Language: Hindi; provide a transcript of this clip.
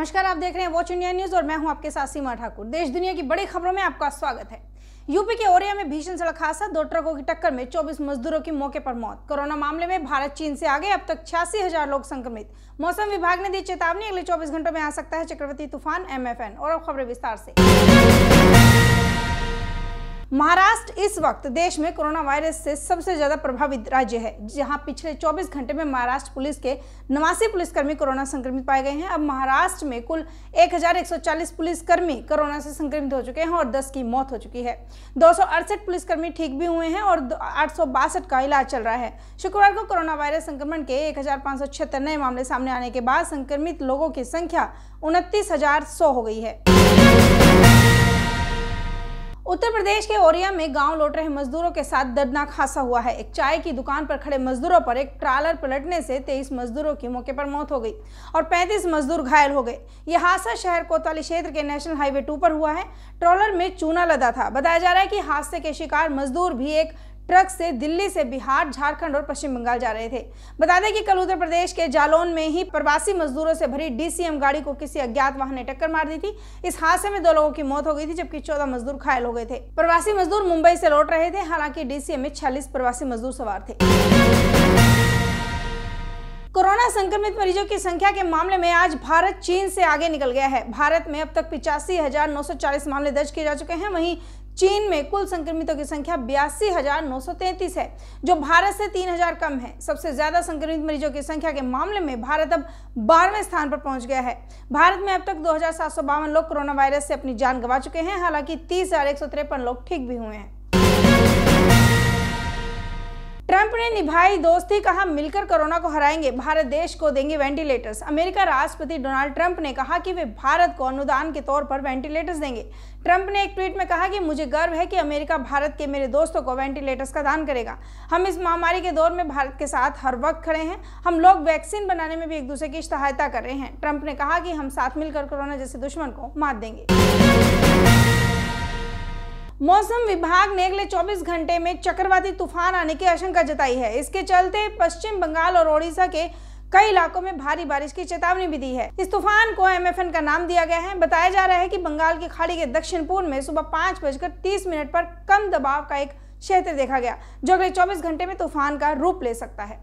नमस्कार, आप देख रहे हैं वॉच इंडिया न्यूज और मैं हूं आपके साथ सीमा ठाकुर। देश दुनिया की बड़ी खबरों में आपका स्वागत है। यूपी के औरैया में भीषण सड़क हादसा, 2 ट्रकों की टक्कर में 24 मजदूरों की मौके पर मौत। कोरोना मामले में भारत चीन से आगे, अब तक 86,000 लोग संक्रमित। मौसम विभाग ने दी चेतावनी, अगले 24 घंटों में आ सकता है चक्रवाती तूफान एमएफएन। और अब खबरें विस्तार से। महाराष्ट्र इस वक्त देश में कोरोना वायरस से सबसे ज्यादा प्रभावित राज्य है, जहां पिछले 24 घंटे में महाराष्ट्र पुलिस के 89 पुलिसकर्मी कोरोना संक्रमित पाए गए हैं। अब महाराष्ट्र में कुल 1140 पुलिसकर्मी कोरोना से संक्रमित हो चुके हैं और 10 की मौत हो चुकी है। 268 पुलिसकर्मी ठीक भी हुए हैं और 862 का इलाज चल रहा है। शुक्रवार को कोरोना वायरस संक्रमण के 1576 नए मामले सामने आने के बाद संक्रमित लोगों की संख्या 29,100 हो गई है। उत्तर प्रदेश के औरैया में गांव लौट रहे मजदूरों के साथ दर्दनाक हादसा हुआ है। एक चाय की दुकान पर खड़े मजदूरों पर एक ट्रालर पलटने से 23 मजदूरों की मौके पर मौत हो गई और 35 मजदूर घायल हो गए। यह हादसा शहर कोतवाली क्षेत्र के नेशनल हाईवे 2 पर हुआ है। ट्रॉलर में चूना लदा था। बताया जा रहा है कि हादसे के शिकार मजदूर भी एक ट्रक से दिल्ली से बिहार, झारखंड और पश्चिम बंगाल जा रहे थे। बता दें कि कल उत्तर प्रदेश के जालौन में ही प्रवासी मजदूरों से भरी डीसीएम गाड़ी को किसी अज्ञात वाहन ने टक्कर मार दी थी। इस हादसे में 2 लोगों की मौत हो गई थी, जबकि 14 मजदूर घायल हो गए थे। प्रवासी मजदूर मुंबई से लौट रहे थे। हालांकि डीसीएम में 46 प्रवासी मजदूर सवार थे। कोरोना संक्रमित मरीजों की संख्या के मामले में आज भारत चीन से आगे निकल गया है। भारत में अब तक 85,940 मामले दर्ज किए जा चुके हैं। वहीं चीन में कुल संक्रमितों की संख्या 82,933 है, जो भारत से 3,000 कम है। सबसे ज्यादा संक्रमित मरीजों की संख्या के मामले में भारत अब 12वें स्थान पर पहुंच गया है। भारत में अब तक 2,752 लोग कोरोना वायरस से अपनी जान गंवा चुके हैं। हालांकि 30,153 लोग ठीक भी हुए हैं। ट्रंप ने निभाई दोस्ती, कहा मिलकर कोरोना को हराएंगे, भारत देश को देंगे वेंटिलेटर्स। अमेरिका राष्ट्रपति डोनाल्ड ट्रंप ने कहा कि वे भारत को अनुदान के तौर पर वेंटिलेटर्स देंगे। ट्रंप ने एक ट्वीट में कहा कि मुझे गर्व है कि अमेरिका भारत के मेरे दोस्तों को वेंटिलेटर्स का दान करेगा। हम इस महामारी के दौर में भारत के साथ हर वक्त खड़े हैं। हम लोग वैक्सीन बनाने में भी एक दूसरे की सहायता कर रहे हैं। ट्रंप ने कहा कि हम साथ मिलकर कोरोना जैसे दुश्मन को मात देंगे। मौसम विभाग ने अगले 24 घंटे में चक्रवाती तूफान आने की आशंका जताई है। इसके चलते पश्चिम बंगाल और ओडिशा के कई इलाकों में भारी बारिश की चेतावनी भी दी है। इस तूफान को एमएफएन का नाम दिया गया है। बताया जा रहा है कि बंगाल की खाड़ी के दक्षिण पूर्व में सुबह 5:30 पर कम दबाव का एक क्षेत्र देखा गया, जो अगले 24 घंटे में तूफान का रूप ले सकता है।